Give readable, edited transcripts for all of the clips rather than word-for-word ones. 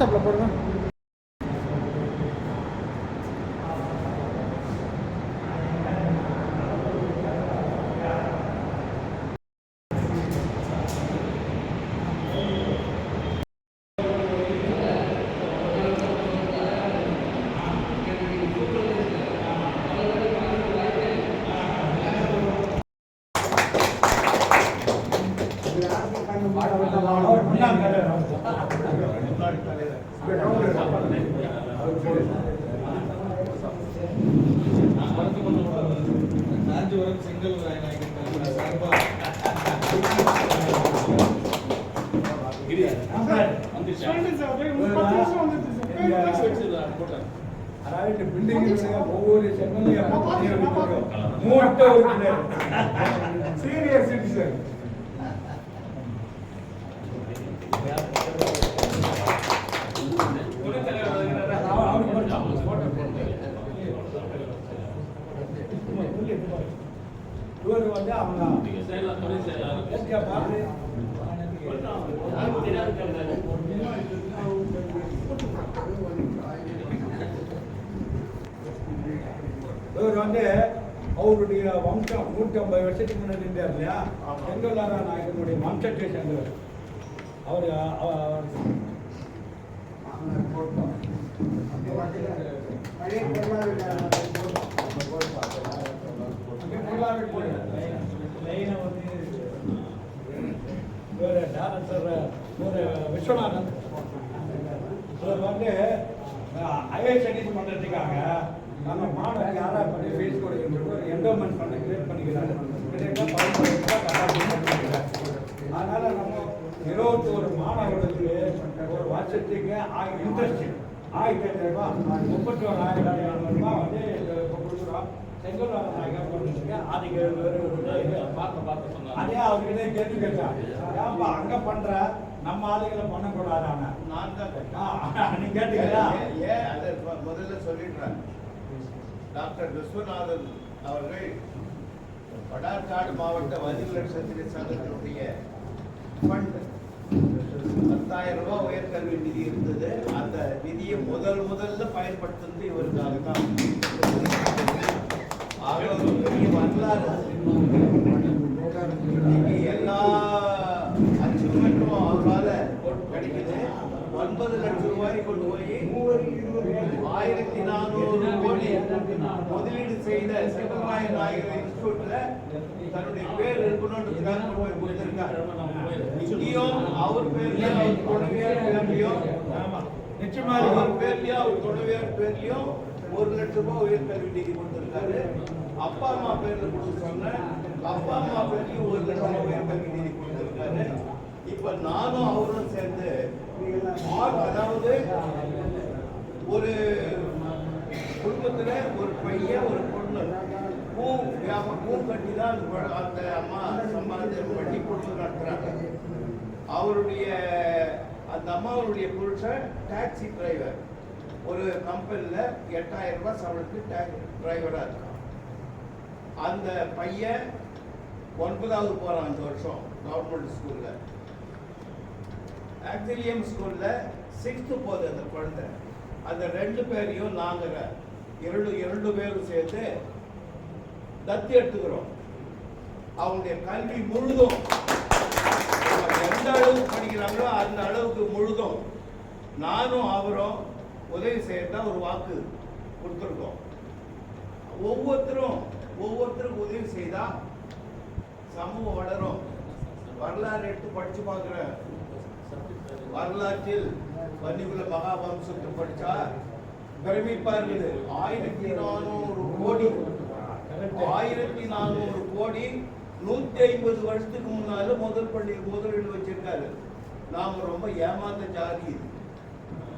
வாட்ஸ்அப்பில் போடுங்க. அதாவது பில்டிங் ஒவ்வொரு சென்னையும் சீனியர் சிட்டிசன் இவர் வந்து அவங்க இவர் வந்து அவருடைய வம்சம் 150 வருஷத்துக்கு முன்னாடி இருந்தார் இல்லையா, செங்கோலாரா நாயகனுடைய வம்சத்தை சேர்ந்தவர். அவர் விஸ்வநாதன் இவர் வந்து ஐஏஎஸ் ஸ்டடிஸ் பண்ணுறதுக்காக நம்ம மாணவர் யாராக பண்ணி ஃபீஸ் கொடுக்கின்ற ஒரு என்டோமெண்ட் பண்ண கிரியேட் பண்ணிக்கிறாரு. அதனால நம்ம 21 மாணவர்களுக்கு ஒரு வருஷத்துக்கு இன்ட்ரெஸ்ட் 1500 ரூபாய் 31,000 ரூபாய் வந்து கொடுக்குறோம். செங்கல் நாயகம் பண்ணுறதுக்கு அதுக்கு அதே அவர்கிட்ட கேள்வி கேட்டான், ஏன்பா அங்கே பண்ணுற நம்ம ஆளுகளை பண்ணக்கூடாதான நான் தான் நீ கேட்டீங்களா? ஏன் அதை முதல்ல சொல்லிடுறேன். டாக்டர் விஸ்வநாதன் அவர்கள் வடார்காடு மாவட்ட வதிவிலர் சத்திரிய சங்கத்தினுடைய ஃபண்ட் 10,000 ரூபாய் உயர்கல்வி நிதி இருந்தது. அந்த நிதியை முதல்ல பயன்படுத்துறது இவருக்காக தான். பெரிய வரலாறு. எல்லா அச்சீவ்மெண்ட்டும் அவரால் கிடைக்குது. 9 லட்சம் ரூபாய் கொண்டு போய் 1400 கோடி முதலீடு செய்த செங்கல்ராய நாயகர் இன்ஸ்டிடியூட்ல தன்னுடைய பேர் இருக்கணும்ன்றதுக்காக கொண்டு போய் கொடுத்திருக்காரு. இங்கேயும் அவர் பேர்லயும் அவர் துணைவியார் பேர்லயும் நிச்சயமா அவர் பேர்லயும் அவர் துணைவியார் பேர்லயும் 1 லட்சம் ரூபாய் உயர்கல்வி நிதி கொடுத்திருக்காரு. அப்பா அம்மா பேர்ல கொடுத்து சொன்ன அப்பா அம்மா பேர்லயும் 1 லட்சம் ரூபாய் உயர்கல்வி நிதி கொடுத்திருக்காரு. இப்ப நானும் அவரும் சேர்ந்து அதாவது ஒரு குடும்பத்துல ஒரு பையன் ஒரு பொண்ணு பூ கட்டி தான் அந்த அம்மா சம்பாதிச்சு வட்டி கொடுத்து நடத்துறாங்க. அவருடைய அந்த அம்மாவுடைய புருஷன் டாக்ஸி டிரைவர். ஒரு கம்பெனில 8,000 ரூபாய் சம்பளத்துக்கு டிரைவரா இருக்கான். அந்த பையன் 9வது போறான் இந்த வருஷம் கவர்மெண்ட் ஸ்கூல்ல. ஆக்சிலியம் ஸ்கூல்ல 6th போகுது அந்த குழந்தை. அந்த 2 பேரையும் நாங்க இரண்டு பேரும் சேர்த்து தத்து எடுத்துக்கிறோம். அவங்களுடைய கல்வி முழுதும் எந்த அளவுக்கு படிக்கிறாங்களோ அந்த அளவுக்கு முழுதும் நானும் அவரும் உதவி செய்யறதா ஒரு வாக்கு கொடுத்துருக்கோம். ஒவ்வொருத்தரும் உதவி செய்தா சமூகம் வளரும். வரலாறு எடுத்து படிச்சு பார்க்கிறேன். வரலாற்றில் வன்னிகுல மகாவம்சத்தை படிச்சா பிரமிப்பா இருக்குது. 1400 கோடி 150 வருஷத்துக்கு முன்னால முதலீடு வச்சிருக்காரு. நாம ரொம்ப ஏமாந்த ஜாதி.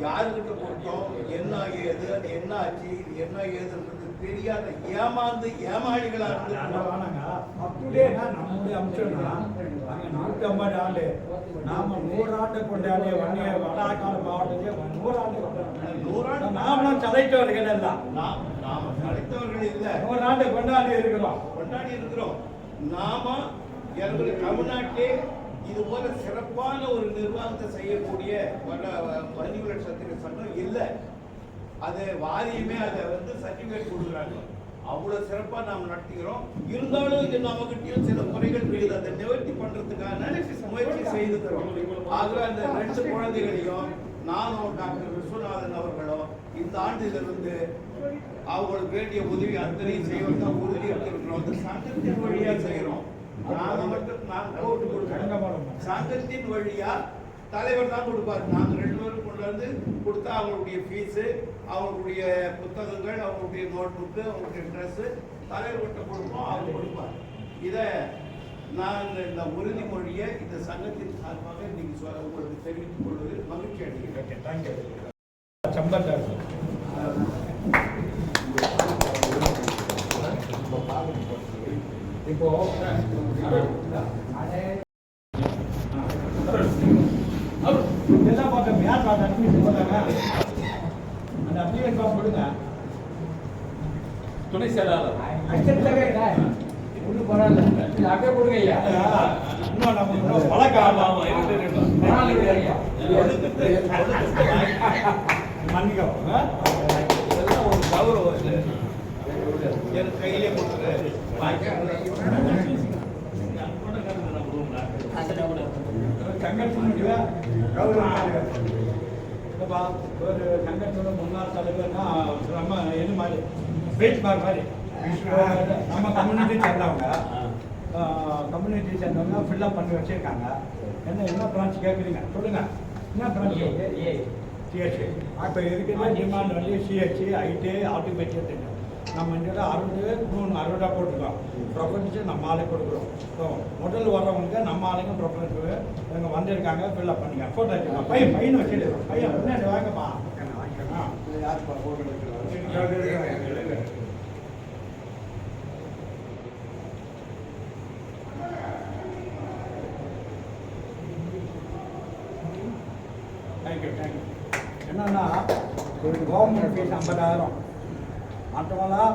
யாருக்கிட்ட கொடுத்தோம், என்ன ஆச்சு, என்ன ஏதுன்றது தெரியாத ஏமாந்து ஏமாளிகளா நம்முடைய அம்சம்னா 150 ஆண்டு நாம 100 ஆண்டு கொண்டாடிய வடாக்காடு மாவட்டத்திலே 100 ஆண்டு நாமளும் தலைத்தவர்கள் எல்லாம் நாம தலைத்தவர்கள் இல்ல 100 ஆண்டு கொண்டாடி இருக்கிறோம். நாம எங்களுக்கு தமிழ்நாட்டிலே இது போல சிறப்பான ஒரு நிர்வாகத்தை செய்யக்கூடிய வன்னிகுல இல்லை. அது வாரியமே அதை வந்து சர்டிஃபிகேட் கொடுக்குறாங்க. அவ்வளவு சிறப்பா நாம் நடத்துகிறோம். இருந்தாலும் இது நம்மகிட்டயும் சில குறைகள் இருக்குது. அதை நிவர்த்தி பண்றதுக்கான முயற்சி செய்து தரோம். ஆக அந்த 2 குழந்தைகளையும் நானும் டாக்டர் விஸ்வநாதன் அவர்களும் இந்த ஆண்டிலிருந்து அவங்களுக்கு வேண்டிய உதவி அத்தனையும் செய்வதற்கு உறுதி எடுத்திருக்கிறோம். அந்த சங்கத்தின் வழியா செய்யறோம். நாங்க மட்டும் கோர்ட்டு கொடுக்கிறோம். சங்கத்தின் வழியா தலைவர் தான் கொடுப்பார். நாங்கள் 2 பேரும் கொண்டு வந்து கொடுத்தா அவங்களுடைய ஃபீஸு, அவங்களுடைய புத்தகங்கள், அவங்களுடைய நோட் புக்கு, அவங்களுடைய ட்ரெஸ்ஸு தலைவர்கிட்ட கொடுப்போம். அவர் கொடுப்பார். இதை நான் இந்த உறுதிமொழியை இந்த சங்கத்தின் சார்பாக இன்னைக்கு உங்களுக்கு தெரிவித்துக் கொள்வதில் மகிழ்ச்சி அடைகிறேன். தேங்க்யூ. இப்போ எல்லாம் பார்க்க யார் பார்க்க அட்மிஷன் பண்ணாங்க? அந்த அப்ளிகேஷன் ஃபார்ம் கொடுங்க. துணை செயலாளர் ஒன்றும் பரவாயில்ல, இது அப்படியே கொடுங்க ஐயா. இன்னும் நம்ம இன்னும் பழக்கம் மன்னிக்கவும் இதெல்லாம் ஒரு கௌரவம். எனக்கு கையிலே கொடுத்துரு. சங்கத்தினுடைய கௌரவம் ஒரு சங்கத்தோட முன்னாள் தலைவர்னா நம்ம என்ன மாதிரி பேச்மார் மாதிரி நம்ம கம்யூனிட்டி சேர்ந்தவங்க ஃபில்லப் பண்ணி வச்சிருக்காங்க. என்ன பிரான்ச் கேட்குறீங்க சொல்லுங்க. என்ன பிரான்ச்? சிஹெச்சி. இப்போ இருக்கிற டிமாண்ட் வந்து சிஹெச்சி, ஐடி, ஆர்டிஃபிஷியல். நம்ம இந்தியாவில் 60 போட்டுருக்கோம். ப்ரொஃபன்ஸு நம்ம ஆளுக்கு கொடுக்குறோம். ஸோ முதல் வர்றவங்க நம்ம ஆளுங்க ப்ரொஃபன்ஸு இவங்க வந்திருக்காங்க, ஃபில்லப் பண்ணிக்க. ஃபோட்டோ வச்சுக்கலாம். பையன் வச்சுட்டு பையன் முன்னாடி வாங்கப்பா. யாருப்பா ஃபோட்டோ எடுக்கிறாங்க? தேங்க்யூ. என்னன்னா ஒரு கவர்மெண்ட் ஃபீஸ் 50,000, மற்றவங்களாம்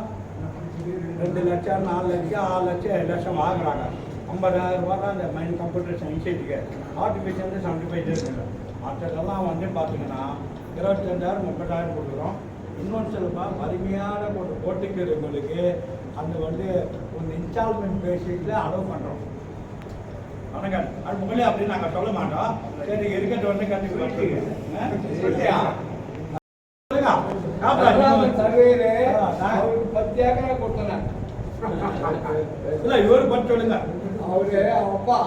2 லட்சம், 4 லட்சம், 6 லட்சம், 7 லட்சம் வாங்குறாங்க. 50,000 ரூபா தான் இந்த மைண்ட் கம்ப்யூட்டர் சயின்ஸுக்கு. ஆர்டிஃபிஷியல் 75 இருக்குது. மற்றதெல்லாம் வந்து பார்த்தீங்கன்னா 25,000, 30,000 கொடுக்குறோம். இன்னொன்று சொல்லப்பா, வலிமையான போட்டுக்கிறவங்களுக்கு அந்த வந்து ஒரு இன்ஸ்டால்மெண்ட் பேசிஸில் அலோவ் பண்ணுறோம். வணக்கம். அது முன்னாடி அப்படின்னு நாங்கள் சொல்ல மாட்டோம். சரி இருக்கிறது வந்து கண்டிப்பாக இல்ல இவரு பத்து சொல்லுங்க. அவரு அப்பா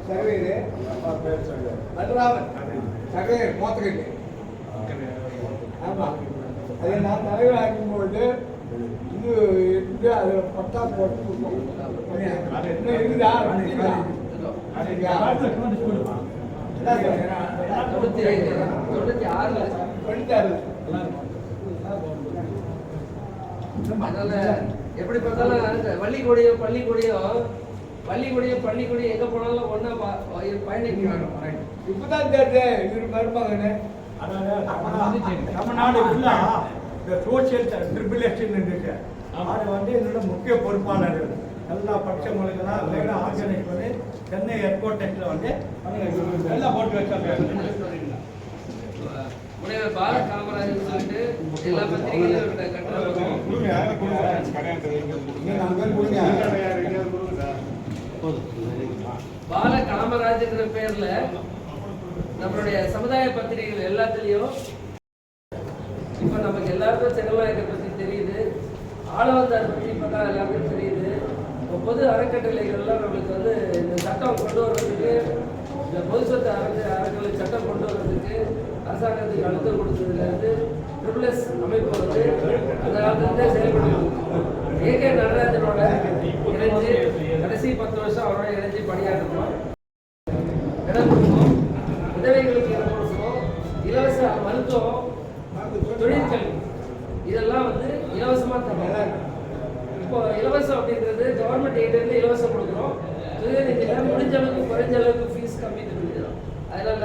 சர்வேரு பல்ராமன் சர்வேர் மோத்தகட்டு. ஆமா, அதை நான் தலைவர் ஆக்கும்போது இன்னும் இருந்து அதில் பட்டா போட்டு இன்னும் இருக்குதா? 96 அதனால எப்படி பார்த்தாலும் பள்ளிக்கூடையும் எங்க போனாலும் ஒன்னா பயணிக்கிறாங்க. இப்பதான் தெரியுது இவர் மருமகனு. தமிழ்நாடு ஃபுல்லா இந்த சோசியல் ட்ரிபிளேஷன் இருந்துச்சு. அது வந்து என்னோட முக்கிய பொறுப்பாளர்கள் எல்லா பட்சங்களுக்கெல்லாம் வேலை ஆர்கனைஸ் பண்ணி சென்னை ஏர்போர்ட்டில் வந்து எல்லாம் போட்டு வச்சாங்க. முனைவர் பால காமராஜர் சொல்லிட்டு எல்லா பத்திரிகைகளும் பால காமராஜர் பேர்ல நம்மளுடைய சமுதாய பத்திரிகைகள் எல்லாத்துலயும் இப்ப நமக்கு எல்லாருக்கும் செங்கல்நாயக்கர் பத்தி தெரியுது, ஆளவந்தார் பத்தி இப்பதான் எல்லாருக்கும் தெரியுது. பொது அறக்கட்டளைகள்லாம் நம்மளுக்கு வந்து இந்த சட்டம் கொண்டு வர்றதுக்கு, இந்த பொது சொத்து அறக்கட்டளை சட்டம் கொண்டு வர்றதுக்கு அரசாங்கத்துக்கு அழுத்தம் கொடுத்ததுலேருந்து ட்ரிபிள்எஸ் அமைப்பு வந்து அந்த காலத்துலேருந்தே செயல்பட்டு ஏகே நடராஜனோட இணைஞ்சு கடைசி 10 வருஷம் அவரோட இணைஞ்சு பணியாற்றணும். இடம் கொடுக்கணும், விதவைகளுக்கு இடம் கொடுக்கணும், இலவச மருத்துவம், தொழிற்கல்வி இதெல்லாம் வந்து இலவசமாக தரணும். இப்போ இலவசம் அப்படின்றது கவர்மெண்ட் எய்ட்லேருந்து இலவசம் கொடுக்குறோம். சுயநிதியில் முடிஞ்ச அளவுக்கு குறைஞ்ச அளவுக்கு ஃபீஸ் கம்மி பண்ணிடுறோம். அதனால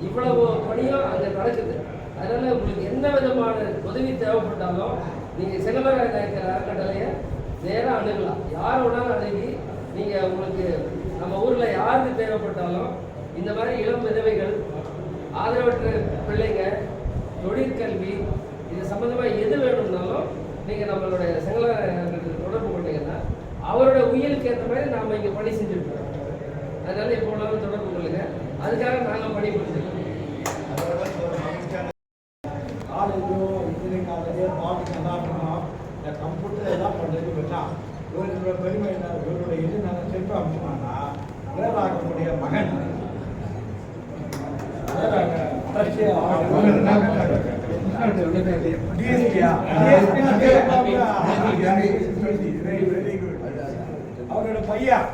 இவ்வளவு பணியும் அங்கே நடக்குது. அதனால உங்களுக்கு என்ன விதமான உதவி தேவைப்பட்டாலும் நீங்கள் செங்கல்நாயக்கர் அறக்கட்டளையை நேராக அணுகலாம். யார் வேணாலும் அணுகி நீங்கள் உங்களுக்கு நம்ம ஊரில் யாருக்கு தேவைப்பட்டாலும் இந்த மாதிரி இளம் விதவைகள், ஆதரவற்ற பிள்ளைங்க, தொழில் உயர்கல்வி இது சம்பந்தமாக எது வேணும்னாலும் நீங்கள் நம்மளுடைய சங்கலாயருக்கு தொடர்பு கொண்டீங்கன்னா அவரோட உயிருக்கு ஏற்ற மாதிரி நாம் இங்கே பணி செஞ்சுருக்கோம். அதனால எப்போ வேணாலும் தொடர்பு கொள்ளுங்க. அதுக்காக நாங்கள் பணி கொடுத்துருக்கோம். காலேஜோ இன்ஜினியரிங் காலேஜோ பாட்டு நல்லா இருக்கணும். இந்த கம்ப்யூட்டர் எல்லாம் பண்ணுறது பார்த்தா இவர்களோட பெருமை என்ன, இவருடைய இது நாங்கள் செல்வ அம்சமானா வேலாகமுடைய மகன் அவரோட பையன்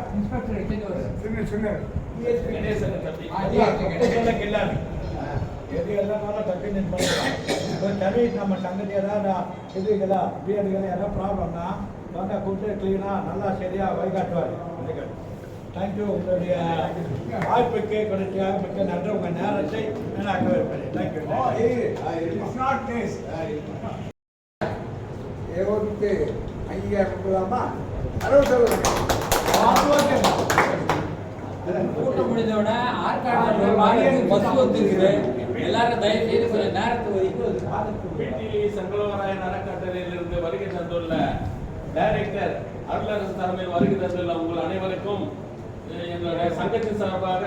எது எல்லாமே டக்குன்னு இப்போ சரி நம்ம சங்கதி ஏதாவது இதுங்களா பிஎடுகளா ஏதாவது ப்ராப்ளம்னா வந்து கூப்பிட்டு க்ளீனாக நல்லா சரியாக வழிகாட்டுவார். தேங்க்யூ. உங்களுடைய வாய்ப்புக்கு கிடைச்ச மிக்க நன்றி. உங்கள் நேரத்தை வீணாக்க வைப்பேன். தேங்க்யூ. ஏகோபித்து அங்கீகாரம் கொடுக்கலாமா? அளவு சொல்லுங்க. கூட்டம் முடிஞ்சோட ஆற்காடு பஸ் வந்துருக்குது. எல்லாரும் தயவு செய்து கொஞ்சம் நேரத்துக்கு பிடிலி சங்கலவராயன் அறக்கட்டளையிலிருந்து வருகை தந்துள்ள டைரக்டர் அருளரசு தலைமையில் வருகை தந்துள்ள உங்கள் அனைவருக்கும் எங்களுடைய சங்கத்தின் சார்பாக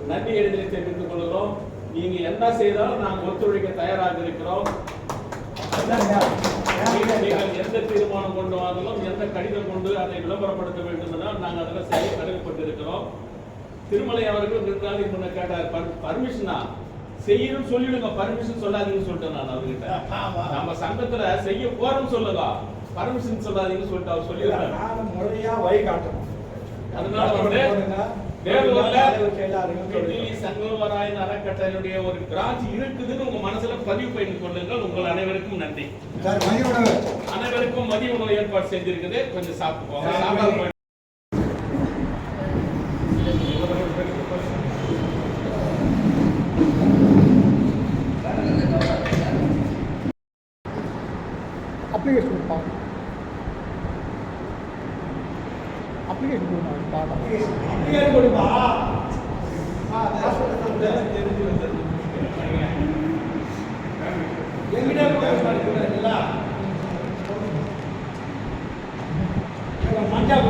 நன்றி எழுதி தெரிவித்துக் கொள்கிறோம். நீங்க என்ன செய்தாலும் நாங்கள் ஒத்துழைக்க தயாராக இருக்கிறோம். நீங்கள் எந்த தீர்மானம் கொண்டு வந்தாலும் எந்த கடிதம் கொண்டு அதை விளம்பரப்படுத்த வேண்டும் என்றால் நாங்கள் அதில் செய்ய கடமைப்பட்டிருக்கிறோம். திருமலை அவர்கள் நிர்வாகி முன்ன கேட்டார், பர்மிஷனா செய்யணும் சொல்லிடுங்க, பர்மிஷன் சொல்லாதீங்கன்னு சொல்லிட்டேன் நான் அவர்கிட்ட. நம்ம சங்கத்துல செய்ய போறோம்னு சொல்லுங்க, பர்மிஷன் சொல்லாதீங்கன்னு சொல்லிட்டு அவர் சொல்லிடுறாரு. முறையா வழிகாட்டணும். அதனால வந்து சங்கல்வராயன் அறக்கட்டளையுடைய ஒரு பிரான்ச் இருக்குதுன்னு உங்க மனசுல பதிவு பண்ணி கொள்ளுங்கள். உங்கள் அனைவருக்கும் நன்றி. அனைவருக்கும் மதிய உணவு ஏற்பாடு செஞ்சிருக்குது. கொஞ்சம் சாப்பிட்டு அப்ளிகேஷன் கொடுப்பா. மஞ்சள்